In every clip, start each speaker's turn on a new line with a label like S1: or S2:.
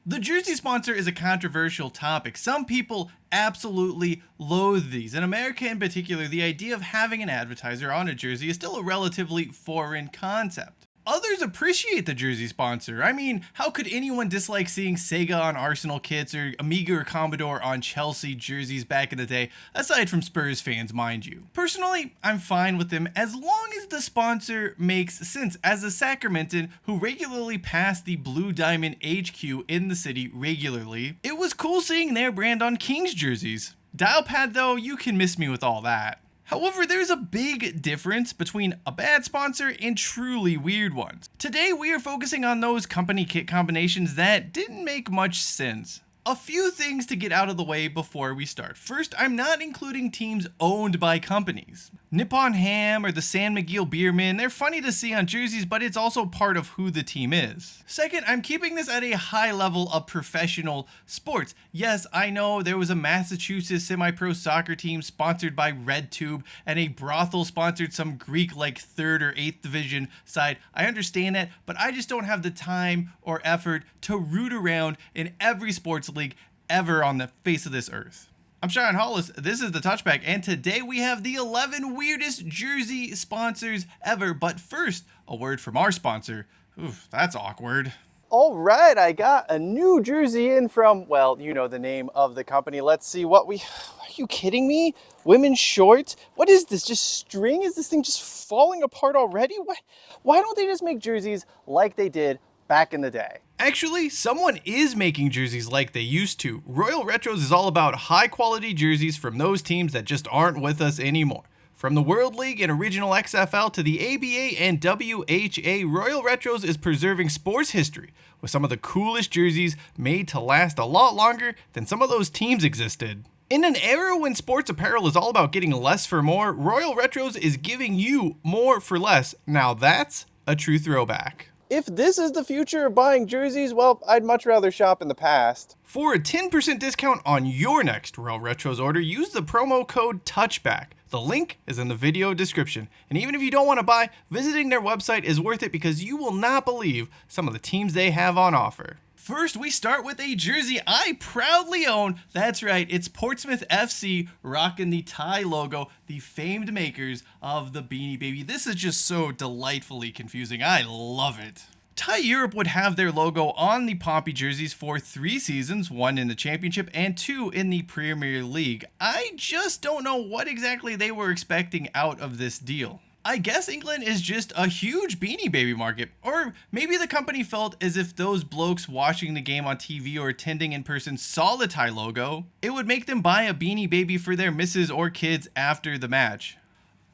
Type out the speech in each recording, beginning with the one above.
S1: The jersey sponsor is a controversial topic. Some people absolutely loathe these. In America in particular, the idea of having an advertiser on a jersey is still a relatively foreign concept. Others appreciate the jersey sponsor. I mean, how could anyone dislike seeing Sega on Arsenal kits or Amiga or Commodore on Chelsea jerseys back in the day, aside from Spurs fans, mind you? Personally, I'm fine with them as long as the sponsor makes sense. As a Sacramentan who regularly passed the Blue Diamond HQ in the city regularly, it was cool seeing their brand on Kings jerseys. Dialpad though, you can miss me with all that. However, there's a big difference between a bad sponsor and truly weird ones. Today, we are focusing on those company kit combinations that didn't make much sense. A few things to get out of the way before we start. First, I'm not including teams owned by companies. Nippon Ham or the San Miguel Beermen, they're funny to see on jerseys, but it's also part of who the team is. Second, I'm keeping this at a high level of professional sports. Yes, I know there was a Massachusetts semi-pro soccer team sponsored by RedTube, and a brothel sponsored some Greek like 3rd or 8th division side. I understand that, but I just don't have the time or effort to root around in every sports league ever on the face of this earth. I'm Sean Hollis, this is the Touchback, and today we have the 11 weirdest jersey sponsors ever. But first, a word from our sponsor. Oof, that's awkward.
S2: All right, I got a new jersey in from, well, you know the name of the company. Let's see what are you kidding me? Women's shorts? What is this, just string? Is this thing just falling apart already? Why don't they just make jerseys like they did back in the day?
S1: Actually, someone is making jerseys like they used to. Royal Retros is all about high quality jerseys from those teams that just aren't with us anymore. From the World League and Original XFL to the ABA and WHA, Royal Retros is preserving sports history with some of the coolest jerseys made to last a lot longer than some of those teams existed. In an era when sports apparel is all about getting less for more, Royal Retros is giving you more for less. Now that's a true throwback.
S2: If this is the future of buying jerseys, well, I'd much rather shop in the past.
S1: For a 10% discount on your next Royal Retros order, use the promo code TOUCHBACK. The link is in the video description. And even if you don't want to buy, visiting their website is worth it because you will not believe some of the teams they have on offer. First, we start with a jersey I proudly own. That's right, it's Portsmouth FC rocking the Ty logo, the famed makers of the Beanie Baby. This is just so delightfully confusing. I love it. Ty Europe would have their logo on the Pompey jerseys for 3 seasons, 1 in the Championship and 2 in the Premier League. I just don't know what exactly they were expecting out of this deal. I guess England is just a huge Beanie Baby market, or maybe the company felt as if those blokes watching the game on TV or attending in person saw the Ty logo, it would make them buy a Beanie Baby for their missus or kids after the match.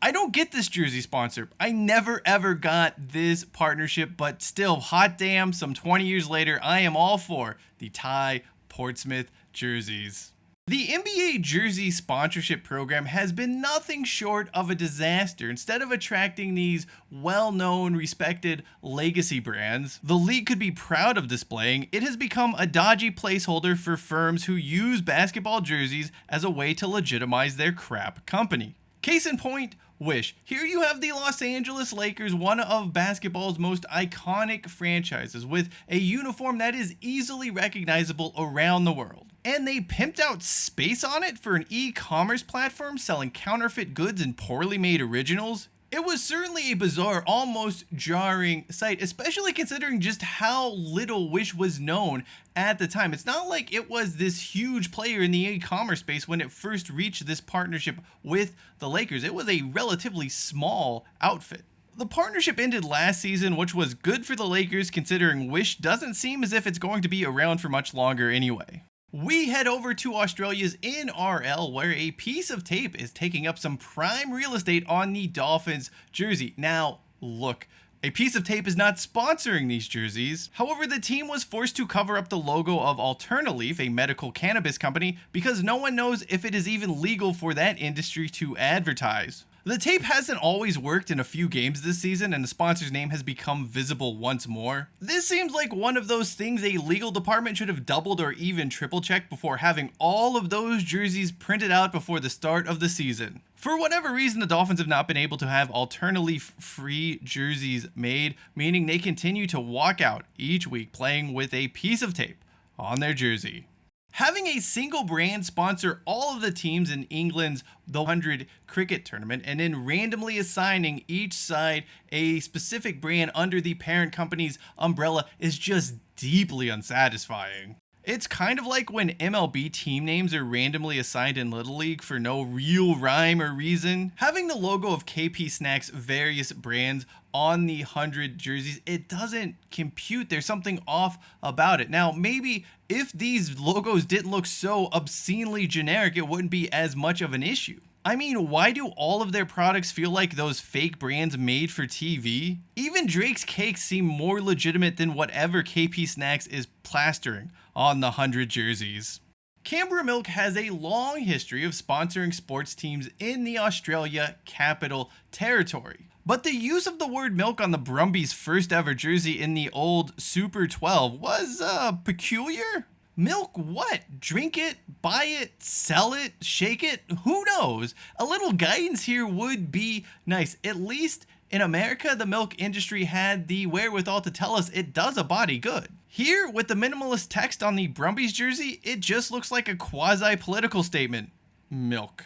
S1: I don't get this jersey sponsor. I never ever got this partnership, but still, hot damn, some 20 years later, I am all for the Ty Portsmouth jerseys. The NBA jersey sponsorship program has been nothing short of a disaster. Instead of attracting these well-known, respected legacy brands the league could be proud of displaying, it has become a dodgy placeholder for firms who use basketball jerseys as a way to legitimize their crap company. Case in point, Wish. Here you have the Los Angeles Lakers, one of basketball's most iconic franchises, with a uniform that is easily recognizable around the world. And they pimped out space on it for an e-commerce platform selling counterfeit goods and poorly made originals. It was certainly a bizarre, almost jarring sight, especially considering just how little Wish was known at the time. It's not like it was this huge player in the e-commerce space when it first reached this partnership with the Lakers. It was a relatively small outfit. The partnership ended last season, which was good for the Lakers considering Wish doesn't seem as if it's going to be around for much longer anyway. We head over to Australia's NRL, where a piece of tape is taking up some prime real estate on the Dolphins jersey. Now, look, a piece of tape is not sponsoring these jerseys. However, the team was forced to cover up the logo of Alternaleaf, a medical cannabis company, because no one knows if it is even legal for that industry to advertise. The tape hasn't always worked in a few games this season, and the sponsor's name has become visible once more. This seems like one of those things a legal department should have doubled or even triple checked before having all of those jerseys printed out before the start of the season. For whatever reason, the Dolphins have not been able to have Alternaleaf-free jerseys made, meaning they continue to walk out each week playing with a piece of tape on their jersey. Having a single brand sponsor all of the teams in England's The 100 cricket tournament and then randomly assigning each side a specific brand under the parent company's umbrella is just deeply unsatisfying. It's kind of like when MLB team names are randomly assigned in Little League for no real rhyme or reason. Having the logo of KP Snack's various brands on the 100 jerseys, it doesn't compute. There's something off about it. Now, maybe if these logos didn't look so obscenely generic, it wouldn't be as much of an issue. I mean, why do all of their products feel like those fake brands made for TV? Even Drake's cakes seem more legitimate than whatever KP Snacks is plastering on the 100 jerseys. Canberra Milk has a long history of sponsoring sports teams in the Australia Capital Territory. But the use of the word milk on the Brumbies' first ever jersey in the old Super 12 was peculiar. Milk what? Drink it, buy it, sell it, shake it? Who knows? A little guidance here would be nice. At least in America, the milk industry had the wherewithal to tell us it does a body good. Here, with the minimalist text on the Brumbies jersey, it just looks like a quasi-political statement. Milk.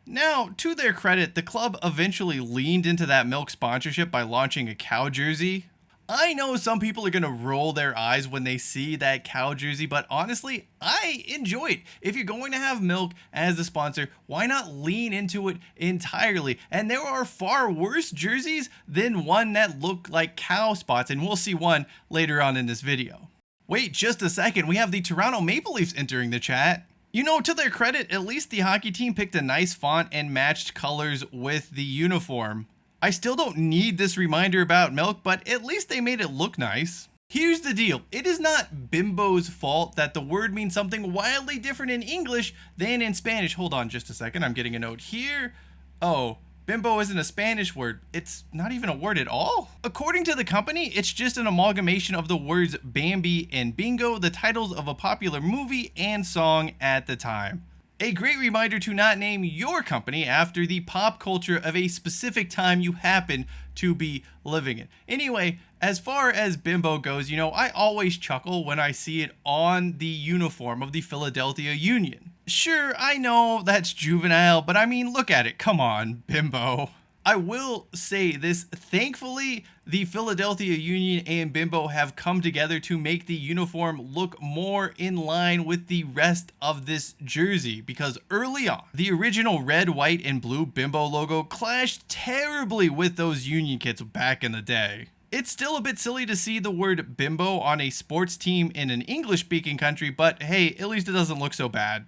S1: Now, to their credit, the club eventually leaned into that milk sponsorship by launching a cow jersey. I know some people are going to roll their eyes when they see that cow jersey, but honestly, I enjoy it. If you're going to have milk as the sponsor, why not lean into it entirely? And there are far worse jerseys than one that look like cow spots, and we'll see one later on in this video. Wait just a second, we have the Toronto Maple Leafs entering the chat. You know, to their credit, at least the hockey team picked a nice font and matched colors with the uniform. I still don't need this reminder about milk, but at least they made it look nice. Here's the deal. It is not Bimbo's fault that the word means something wildly different in English than in Spanish. Hold on just a second. I'm getting a note here. Oh, Bimbo isn't a Spanish word. It's not even a word at all. According to the company, it's just an amalgamation of the words Bambi and Bingo, the titles of a popular movie and song at the time. A great reminder to not name your company after the pop culture of a specific time you happen to be living in. Anyway, as far as Bimbo goes, you know, I always chuckle when I see it on the uniform of the Philadelphia Union. Sure, I know that's juvenile, but I mean, look at it. Come on, Bimbo. I will say this, thankfully, the Philadelphia Union and Bimbo have come together to make the uniform look more in line with the rest of this jersey, because early on, the original red, white, and blue Bimbo logo clashed terribly with those Union kits back in the day. It's still a bit silly to see the word Bimbo on a sports team in an English-speaking country, but hey, at least it doesn't look so bad.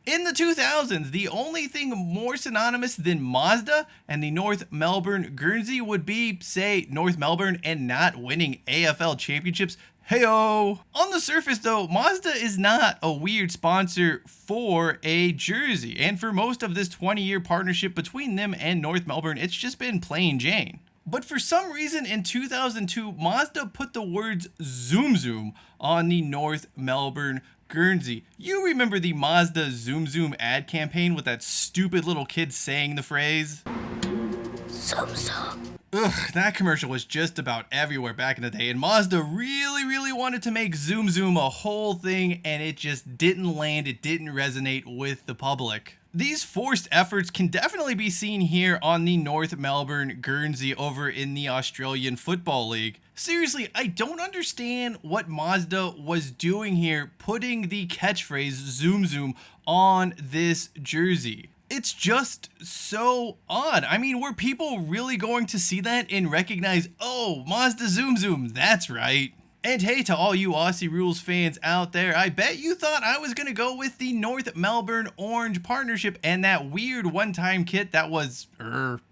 S1: In the 2000s, the only thing more synonymous than Mazda and the North Melbourne Guernsey would be, say, North Melbourne and not winning AFL championships. Heyo! On the surface though, Mazda is not a weird sponsor for a jersey, and for most of this 20-year partnership between them and North Melbourne, it's just been plain Jane. But for some reason in 2002, Mazda put the words Zoom Zoom on the North Melbourne Guernsey. You remember the Mazda Zoom Zoom ad campaign with that stupid little kid saying the phrase? Zoom Zoom. Ugh, that commercial was just about everywhere back in the day, and Mazda really wanted to make Zoom Zoom a whole thing, and it just didn't land, it didn't resonate with the public. These forced efforts can definitely be seen here on the North Melbourne Guernsey over in the Australian Football League. Seriously, I don't understand what Mazda was doing here putting the catchphrase Zoom Zoom on this jersey. It's just so odd. I mean, were people really going to see that and recognize, oh, Mazda Zoom Zoom, that's right. And hey, to all you Aussie Rules fans out there, I bet you thought I was gonna go with the North Melbourne Orange partnership and that weird one-time kit that was,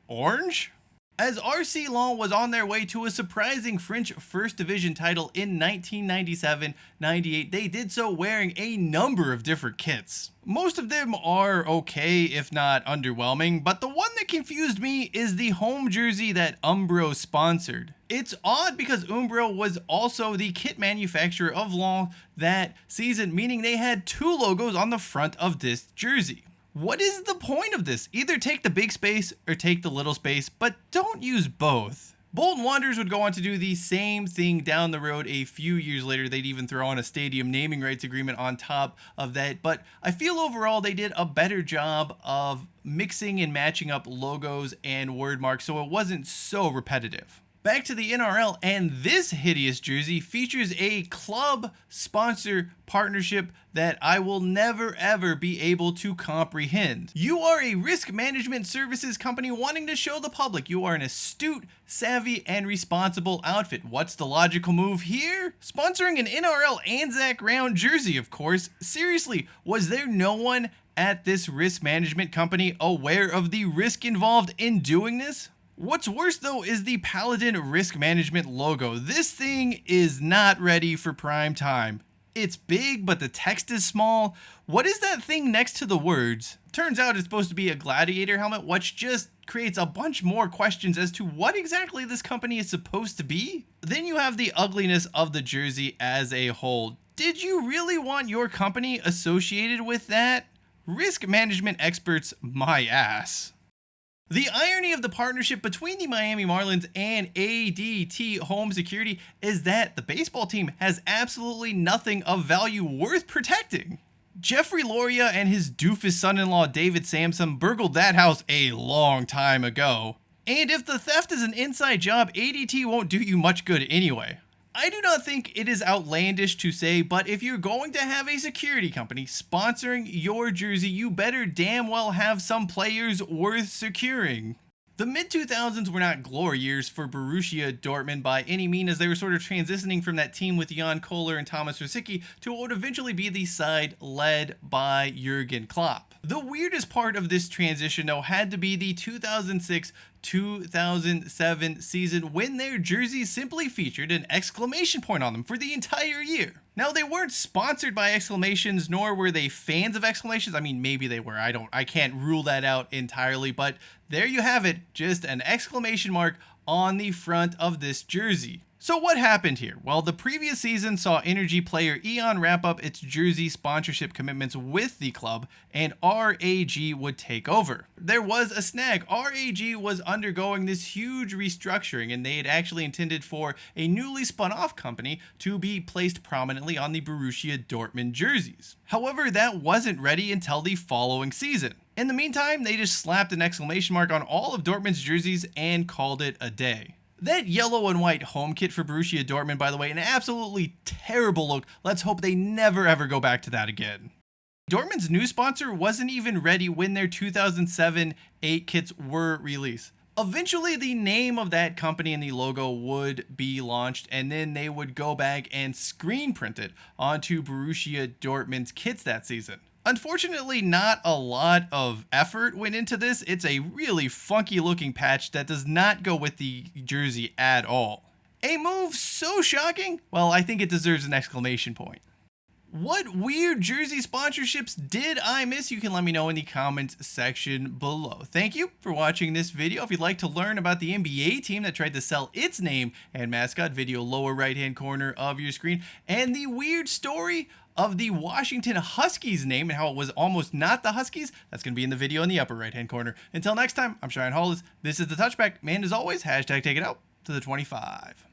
S1: orange? As RC Lens was on their way to a surprising French First Division title in 1997-98, they did so wearing a number of different kits. Most of them are okay, if not underwhelming, but the one that confused me is the home jersey that Umbro sponsored. It's odd because Umbro was also the kit manufacturer of Lens that season, meaning they had two logos on the front of this jersey. What is the point of this? Either take the big space or take the little space, but don't use both. Bolton Wanderers would go on to do the same thing down the road a few years later. They'd even throw on a stadium naming rights agreement on top of that. But I feel overall they did a better job of mixing and matching up logos and word marks so it wasn't so repetitive. Back to the NRL, and this hideous jersey features a club sponsor partnership that I will never ever be able to comprehend. You are a risk management services company wanting to show the public you are an astute, savvy, and responsible outfit. What's the logical move here? Sponsoring an NRL Anzac Round jersey, of course. Seriously, was there no one at this risk management company aware of the risk involved in doing this? What's worse though is the Paladin risk management logo. This thing is not ready for prime time. It's big, but the text is small. What is that thing next to the words? Turns out it's supposed to be a gladiator helmet, which just creates a bunch more questions as to what exactly this company is supposed to be. Then you have the ugliness of the jersey as a whole. Did you really want your company associated with that? Risk management experts, my ass. The irony of the partnership between the Miami Marlins and ADT Home Security is that the baseball team has absolutely nothing of value worth protecting. Jeffrey Loria and his doofus son-in-law David Samson burgled that house a long time ago. And if the theft is an inside job, ADT won't do you much good anyway. I do not think it is outlandish to say, but if you're going to have a security company sponsoring your jersey, you better damn well have some players worth securing. The mid-2000s were not glory years for Borussia Dortmund by any means, as they were sort of transitioning from that team with Jan Kohler and Thomas Rosicky to what would eventually be the side led by Jurgen Klopp. The weirdest part of this transition, though, had to be the 2006-2007 season when their jerseys simply featured an exclamation point on them for the entire year. Now, they weren't sponsored by exclamations, nor were they fans of exclamations. I mean, maybe they were. I can't rule that out entirely, but there you have it, just an exclamation mark on the front of this jersey. So what happened here? Well, the previous season saw Energy player Eon wrap up its jersey sponsorship commitments with the club, and RAG would take over. There was a snag. RAG was undergoing this huge restructuring, and they had actually intended for a newly spun off company to be placed prominently on the Borussia Dortmund jerseys. However, that wasn't ready until the following season. In the meantime, they just slapped an exclamation mark on all of Dortmund's jerseys and called it a day. That yellow and white home kit for Borussia Dortmund, by the way, an absolutely terrible look. Let's hope they never ever go back to that again. Dortmund's new sponsor wasn't even ready when their 2007-8 kits were released. Eventually, the name of that company and the logo would be launched, and then they would go back and screen print it onto Borussia Dortmund's kits that season. Unfortunately, not a lot of effort went into this. It's a really funky looking patch that does not go with the jersey at all. A move so shocking? Well, I think it deserves an exclamation point. What weird jersey sponsorships did I miss? You can let me know in the comments section below. Thank you for watching this video. If you'd like to learn about the NBA team that tried to sell its name and mascot, video lower right hand corner of your screen, and the weird story of the Washington Huskies name and how it was almost not the Huskies, that's going to be in the video in the upper right hand corner. Until next time, I'm Cheyenne Hollis. This is the Touchback. Man, as always, hashtag take it out to the 25.